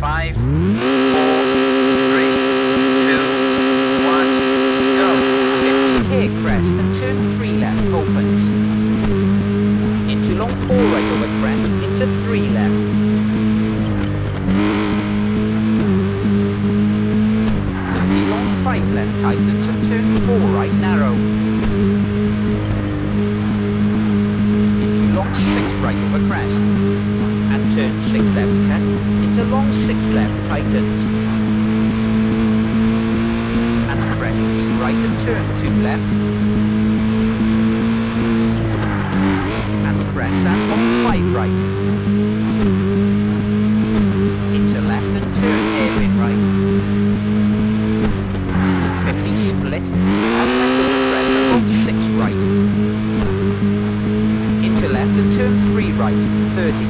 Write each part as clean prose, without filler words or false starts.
5, 4, 3, 2, 1, go. 50 clear crest and turn 3 left, opens. Into long 4 right over crest, into 3 left. 30 long 5 left, tightens and turn 4 right, narrow. Into long 6 right over crest. And turn 6 left, cut. Into long 6 left, tightens. And crest, keep right and turn 2 left. And crest and long 5 right. Into left and turn hairpin right. 50 split. And left over crest and long 6 right. Into left and turn 3 right. 30.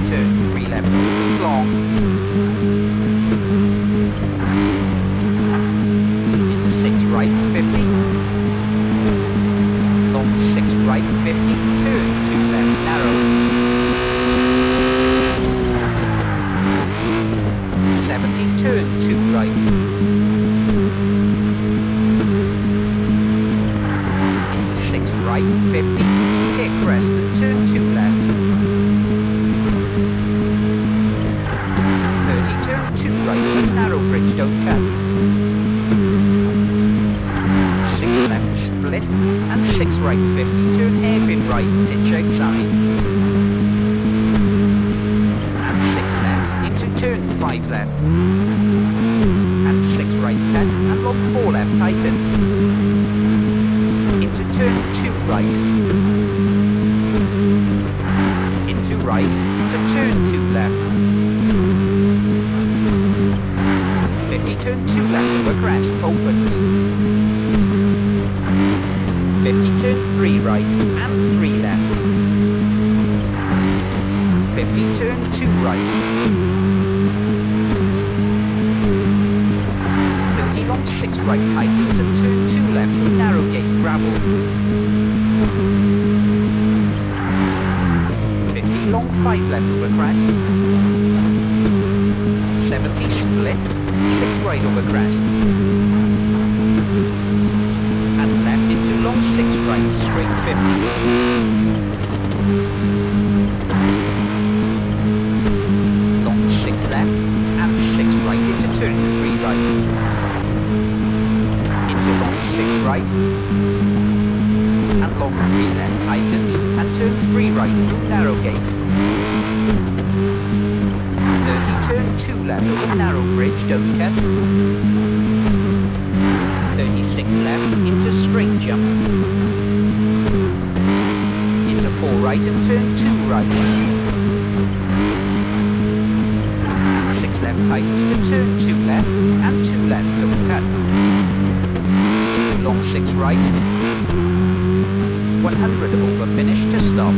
Turn 3 left, opens long. Into 6 right, 50. Long 6 right, 50. Turn 2 left, narrow. 70, turn 2 right. Into 6 right, 50. Hit crest and turn 2 left. 2 right over narrow bridge, don't cut. 6 left, split, and 6 right, 50, turn hairpin right, pitch outside. And 6 left, into turn 5 left. And 6 right, cut, and long 4 left, tightens. Into turn 2 right. Into right, to turn 2 left. 50, turn 2 left over crest, opens. 50, turn 3 right, and 3 left. 50, turn 2 right. 30, long 6 right, tightens, and turn 2 left with narrow gate, gravel. 50, long 5 left over crest. 70, split. 6 right over crest. And left into long 6 right, straight 50. Long 6 left, and 6 right into turn 3 right. Into long 6 right. And long 3 left, tightens, and turn 3 right through narrow gate. 30, turn 2 left over narrow bridge, don't cut. 36 left, into straight jump. Into 4 right and turn 2 right. And 6 left tightens to turn 2 left, and 2 left, don't cut. Into long 6 right. 100 over finish to stop.